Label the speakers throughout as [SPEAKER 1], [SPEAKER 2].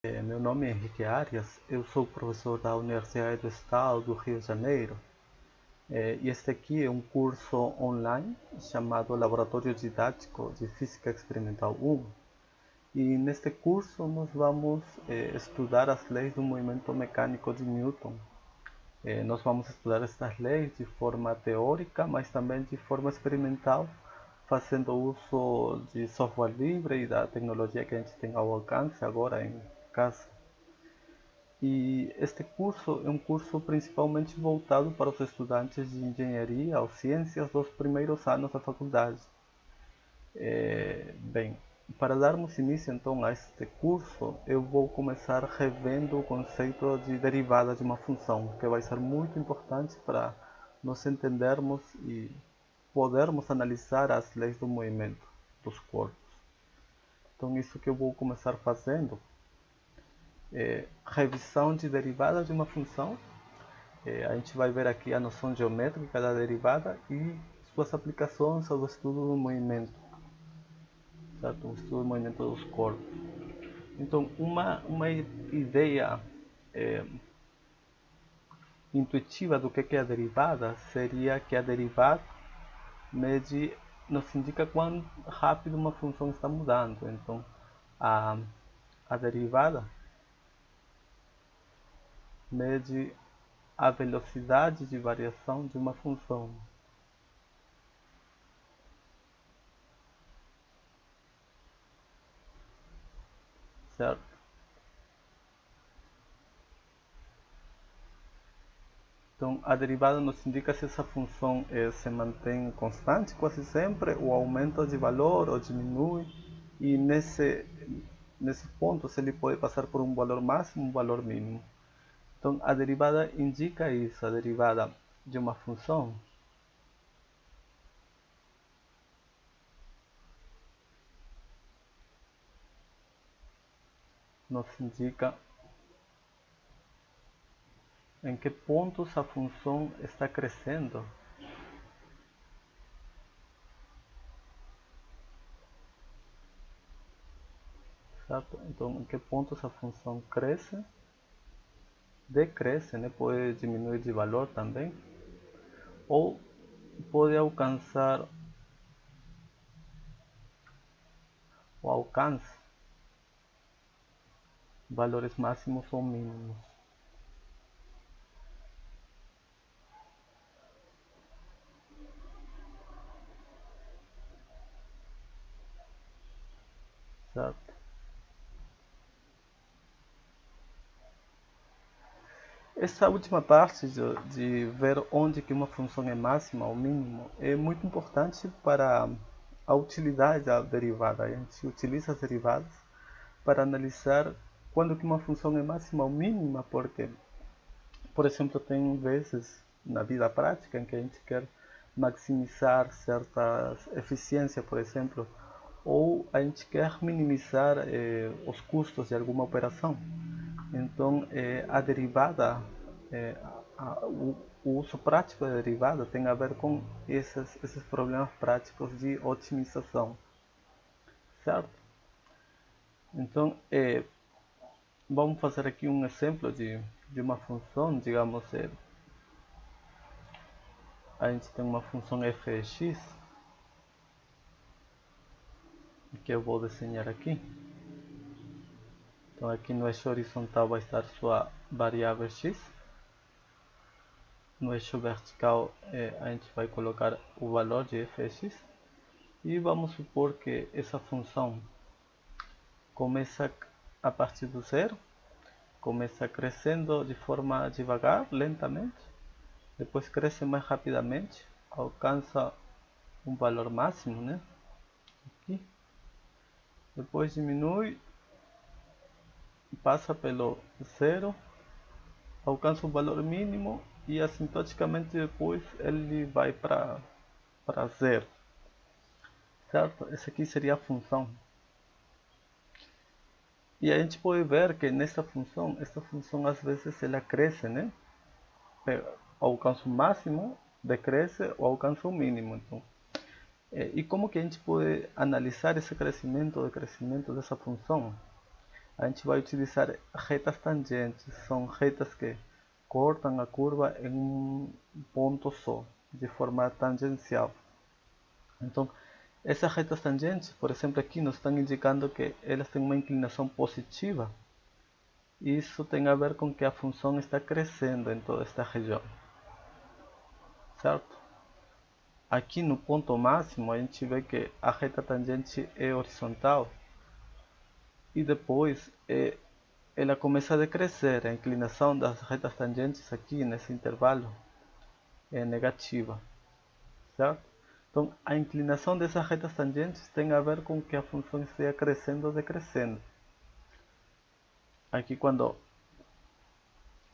[SPEAKER 1] Meu nome é Henrique Arias, eu sou professor da Universidade do Estado do Rio de Janeiro e este aqui é um curso online chamado Laboratório Didático de Física Experimental 1 e neste curso nós vamos estudar as leis do movimento mecânico de Newton. Nós vamos estudar estas leis de forma teórica, mas também de forma experimental, fazendo uso de software livre e da tecnologia que a gente tem ao alcance agora em casa. E este curso é um curso principalmente voltado para os estudantes de engenharia ou ciências dos primeiros anos da faculdade. Bem, para darmos início então a este curso, eu vou começar revendo o conceito de derivada de uma função, que vai ser muito importante para nós entendermos e podermos analisar as leis do movimento dos corpos. Então, isso que eu vou começar fazendo é revisão de derivada de uma função. A gente vai ver aqui a noção geométrica da derivada e suas aplicações ao estudo do movimento, certo? O estudo do movimento dos corpos. Então, uma ideia é, intuitiva do que é a derivada seria que a derivada mede, nos indica quão rápido uma função está mudando. Então, a, a derivada mede a velocidade de variação de uma função, certo? Então, a derivada nos indica se essa função se mantém constante quase sempre, ou aumenta de valor, ou diminui, e nesse ponto se ele pode passar por um valor máximo, um valor mínimo. Então, a derivada indica isso, a derivada de uma função nos indica em que pontos a função está crescendo. Certo? Então, em que pontos a função cresce, decresce, né? Pode diminuir de valor também, ou pode alcançar o alcance valores máximos ou mínimos. Certo? Essa última parte de ver onde que uma função é máxima ou mínimo é muito importante para a utilidade da derivada. A gente utiliza as derivadas para analisar quando que uma função é máxima ou mínima, porque, por exemplo, tem vezes na vida prática em que a gente quer maximizar certa eficiência, por exemplo, ou a gente quer minimizar os custos de alguma operação. Então, a derivada, eh, o uso prático da derivada tem a ver com esses problemas práticos de otimização, certo? Então, vamos fazer aqui um exemplo de uma função, digamos, a gente tem uma função f(x), que eu vou desenhar aqui. Então, aqui no eixo horizontal vai estar sua variável x. No eixo vertical a gente vai colocar o valor de f(x). E vamos supor que essa função começa a partir do zero, começa crescendo de forma devagar, lentamente, depois cresce mais rapidamente, alcança um valor máximo, né? Aqui. Depois diminui, passa pelo zero, alcança o valor mínimo e assintoticamente depois ele vai para zero, certo? Essa aqui seria a função. E a gente pode ver que nessa função, essa função às vezes ela cresce, né? Alcança o máximo, decresce ou alcança o mínimo. Então, e como que a gente pode analisar esse crescimento ou decrescimento dessa função? a gente vai utilizar retas tangentes. São retas que cortam a curva em um ponto só, de forma tangencial. Então, essas retas tangentes, por exemplo, aqui nos estão indicando que elas têm uma inclinação positiva. Isso tem a ver com que a função está crescendo em toda esta região, certo? Aqui no ponto máximo a gente vê que a reta tangente é horizontal e depois ela começa a decrescer. A inclinação das retas tangentes aqui nesse intervalo é negativa, certo? Então a inclinação dessas retas tangentes tem a ver com que a função esteja crescendo ou decrescendo. Aqui quando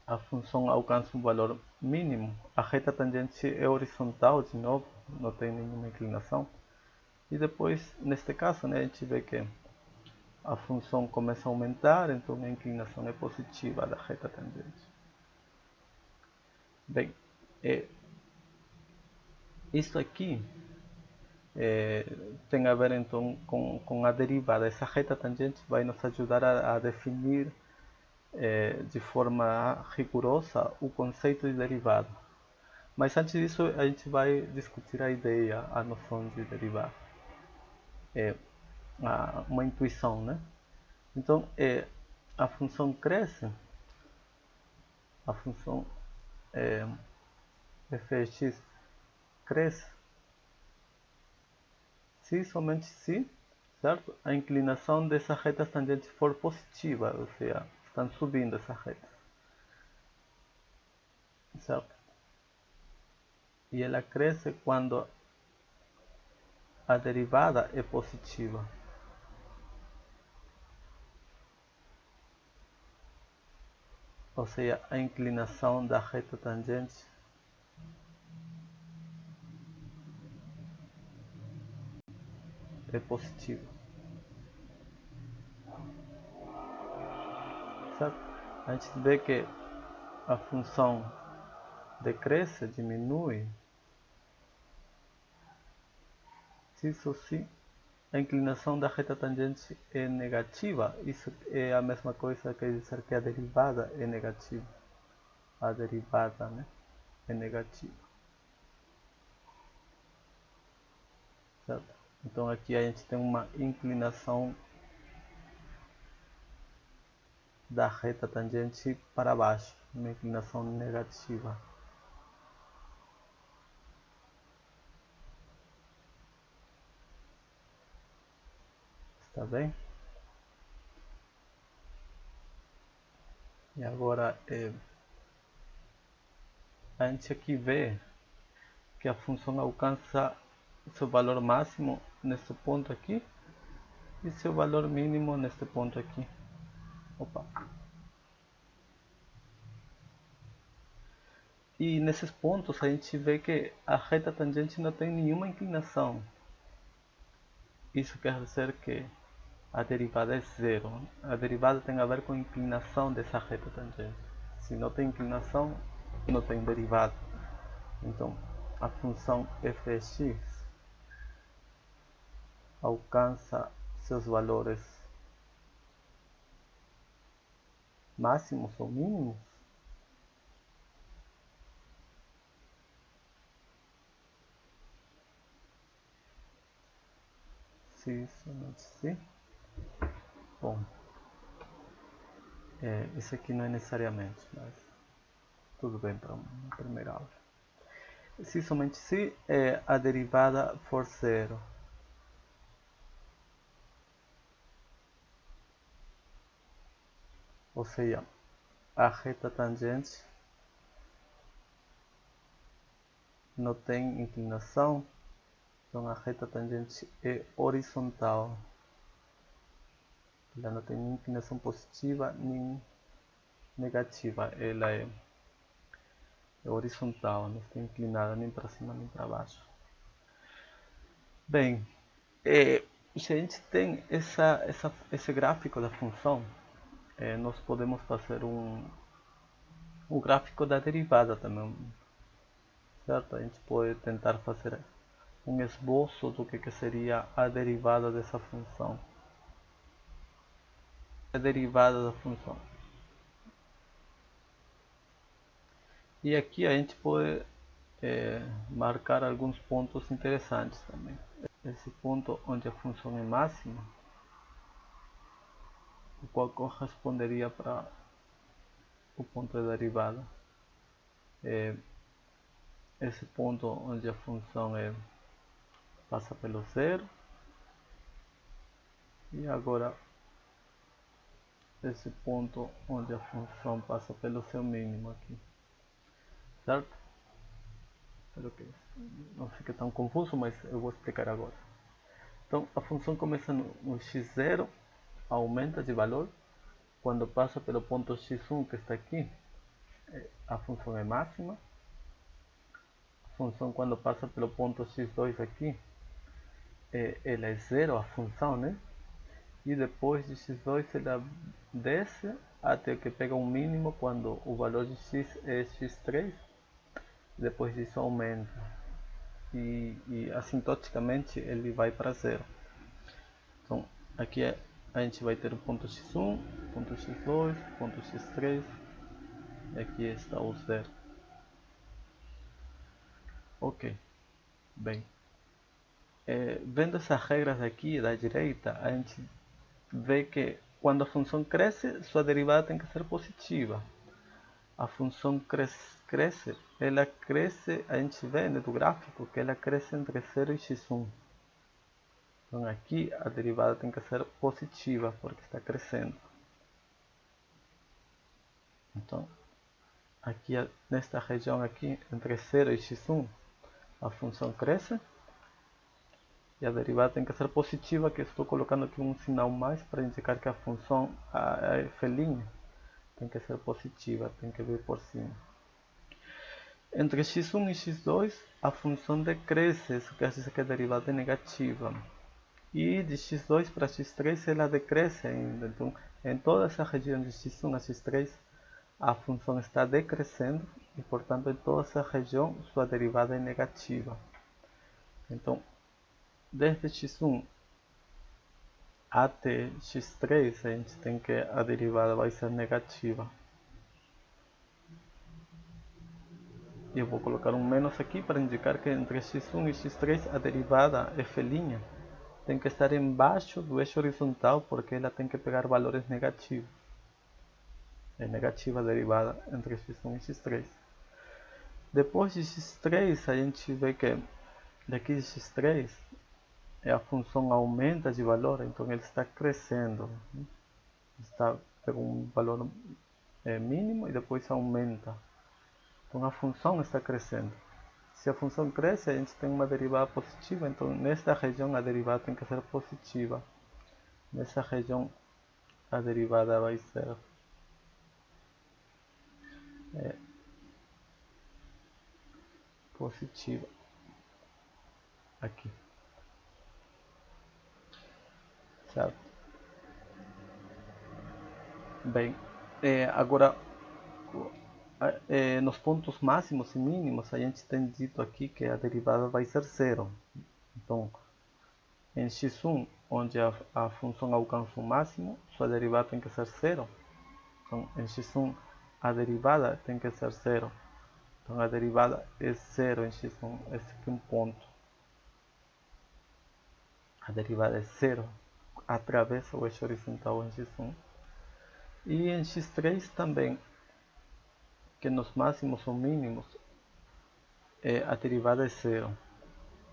[SPEAKER 1] a função alcança um valor mínimo, a reta tangente é horizontal de novo, não tem nenhuma inclinação. E depois, neste caso, né, a gente vê que a função começa a aumentar, então a inclinação é positiva da reta tangente. Bem, isso aqui tem a ver então com a derivada. Essa reta tangente vai nos ajudar a definir de forma rigorosa o conceito de derivada. Mas antes disso a gente vai discutir a ideia, a noção de derivada. Uma intuição, né? Então a função cresce, a função fx cresce se somente se, certo? A inclinação dessas retas tangentes for positiva, ou seja, estão subindo essas retas, certo? E ela cresce quando a derivada é positiva. Ou seja, a inclinação da reta tangente é positiva, certo? A gente vê que a função decresce, diminui, se isso sim a inclinação da reta tangente é negativa. Isso é a mesma coisa que dizer que a derivada é negativa. A derivada, né, é negativa, certo? Então aqui a gente tem uma inclinação da reta tangente para baixo, uma inclinação negativa. Está bem? E agora a gente aqui vê que a função alcança seu valor máximo nesse ponto aqui e seu valor mínimo neste ponto aqui. Opa. E nesses pontos a gente vê que a reta tangente não tem nenhuma inclinação. Isso quer dizer que a derivada é zero. A derivada tem a ver com a inclinação dessa reta tangente. Se não tem inclinação, não tem derivada. Então, a função fx alcança seus valores máximos ou mínimos se somente se. Bom, isso aqui não é necessariamente, mas tudo bem para uma primeira aula. Se somente se a derivada for zero. Ou seja, a reta tangente não tem inclinação, então a reta tangente é horizontal. Ela não tem nem inclinação positiva nem negativa, ela é horizontal, não está inclinada nem para cima nem para baixo. Bem, se a gente tem esse gráfico da função, nós podemos fazer um gráfico da derivada também, certo? A gente pode tentar fazer um esboço do que seria a derivada dessa função. a derivada da função. E aqui a gente pode marcar alguns pontos interessantes também. Esse ponto onde a função é máxima, o qual corresponderia para o ponto da derivada. Esse ponto onde a função passa pelo zero. E agora esse ponto onde a função passa pelo seu mínimo aqui. Certo? Espero que não fique tão confuso, mas eu vou explicar agora. Então a função começa no x0, aumenta de valor. Quando passa pelo ponto x1 que está aqui, a função é máxima. A função quando passa pelo ponto x2 aqui, ela é zero, a função, né? E depois de x2 ela desce até que pega um mínimo quando o valor de x é x3. Depois disso aumenta e assintoticamente ele vai para zero. Então aqui a gente vai ter o ponto x1, ponto x2, ponto x3 e aqui está o zero. Ok, bem, vendo essas regras aqui da direita, a gente vê que quando a função cresce, sua derivada tem que ser positiva. A função cresce, ela cresce, a gente vê no gráfico que ela cresce entre 0 e x1. Então aqui a derivada tem que ser positiva, porque está crescendo. Então, aqui nesta região aqui, entre 0 e x1, a função cresce. E a derivada tem que ser positiva, que estou colocando aqui um sinal mais para indicar que a função, a f', tem que ser positiva, tem que vir por cima. Entre x1 e x2, a função decresce, isso quer dizer que a derivada é negativa. E de x2 para x3 ela decresce ainda. Então, em toda essa região de x1 a x3, a função está decrescendo e, portanto, em toda essa região sua derivada é negativa. Então, desde x1 até x3 a gente tem que a derivada vai ser negativa. E eu vou colocar um menos aqui para indicar que entre x1 e x3 a derivada f' tem que estar embaixo do eixo horizontal, porque ela tem que pegar valores negativos. É negativa a derivada entre x1 e x3. Depois de x3 a gente vê que daqui de x3 a função aumenta de valor, então ele está crescendo. Está pega um valor mínimo e depois aumenta. Então a função está crescendo. Se a função cresce, a gente tem uma derivada positiva, então nesta região a derivada tem que ser positiva. Nessa região a derivada vai ser positiva. Aqui. Certo? Bem, agora nos pontos máximos e mínimos a gente tem dito aqui que a derivada vai ser zero. Então, em x1, onde a função alcança o máximo, sua derivada tem que ser zero. Então, em x1 a derivada tem que ser zero. Então a derivada é zero em x1, esse aqui é um ponto. A derivada é zero, atravessa o eixo horizontal em x1. E em x3 também, que nos máximos ou mínimos, a derivada é zero.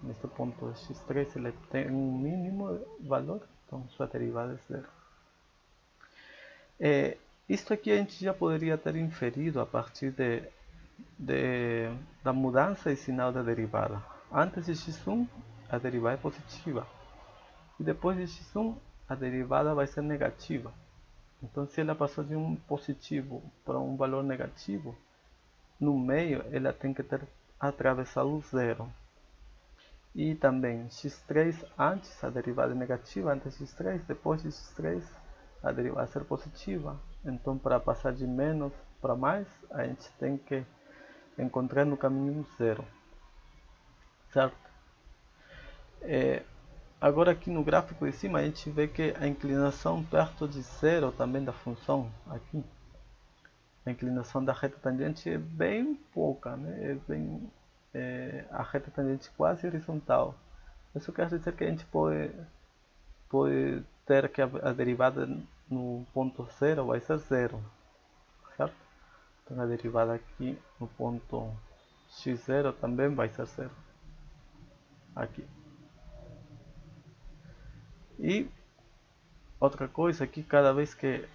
[SPEAKER 1] Neste ponto x3 ele tem um mínimo valor, então sua derivada é zero. Isto aqui a gente já poderia ter inferido a partir da mudança de sinal da derivada. Antes de x1, a derivada é positiva. E depois de x1, a derivada vai ser negativa. Então, se ela passou de um positivo para um valor negativo, no meio ela tem que ter atravessado o zero. E também x3 antes, a derivada é negativa antes de x3, depois de x3 a derivada vai ser positiva. Então, para passar de menos para mais, a gente tem que encontrar no caminho zero. Certo? Agora aqui no gráfico de cima a gente vê que a inclinação perto de zero também da função aqui, a inclinação da reta tangente é bem pouca, né? A reta tangente quase horizontal. Isso quer dizer que a gente pode ter que a derivada no ponto zero vai ser zero, certo? Então a derivada aqui no ponto x0 também vai ser zero, aqui. E outra coisa aqui, cada vez que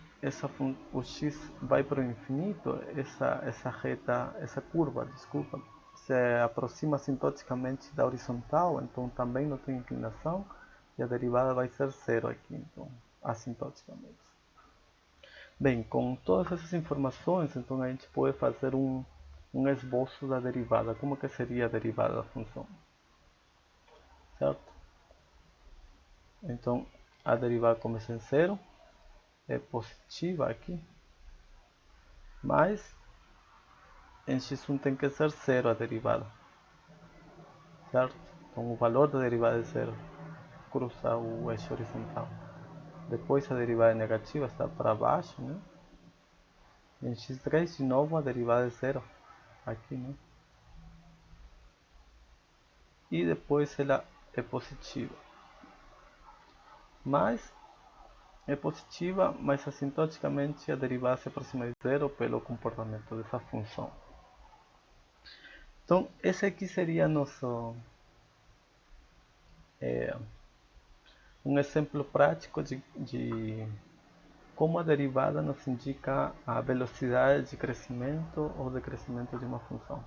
[SPEAKER 1] o x vai para o infinito, essa curva, desculpa, se aproxima assintoticamente da horizontal, então também não tem inclinação e a derivada vai ser zero aqui, então assintoticamente. Bem, com todas essas informações, então a gente pode fazer um esboço da derivada. Como que seria a derivada da função? Certo? Então a derivada começa em zero, é positiva aqui, mas em x1 tem que ser zero a derivada, certo? Então o valor da derivada é zero, cruzar o eixo horizontal. Depois a derivada é negativa, está para baixo, né? Em x3 de novo a derivada é zero, aqui, né? E depois ela é positiva. Mas é positiva, mas assintoticamente a derivada se aproxima de zero pelo comportamento dessa função. Então esse aqui seria nosso um exemplo prático de como a derivada nos indica a velocidade de crescimento ou decrescimento de uma função,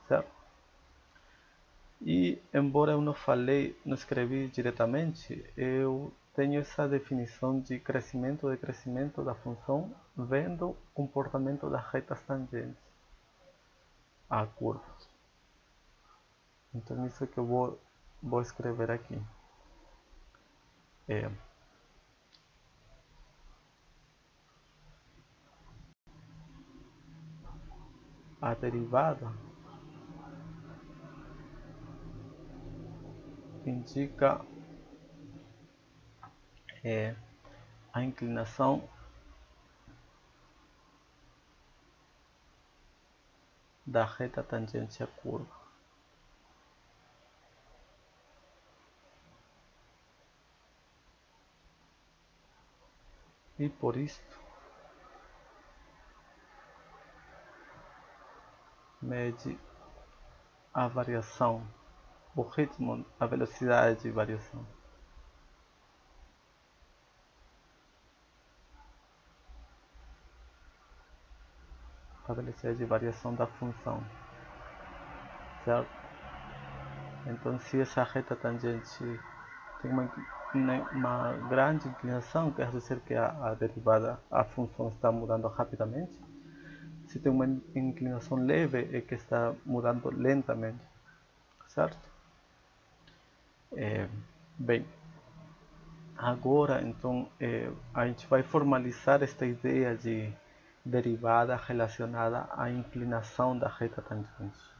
[SPEAKER 1] certo? E embora eu não escrevi diretamente, eu tenho essa definição de crescimento ou decrescimento da função vendo o comportamento das retas tangentes a curvas. Então isso que eu vou escrever aqui. A derivada indica a inclinação da reta tangente à curva. E por isso mede a variação, o ritmo, a velocidade de variação. A velocidade de variação da função, certo? Então se essa reta tangente tem uma grande inclinação, quer dizer que a derivada, a função está mudando rapidamente. Se tem uma inclinação leve, é que está mudando lentamente, certo? Bem, agora então a gente vai formalizar esta ideia de derivada relacionada à inclinação da reta tangente.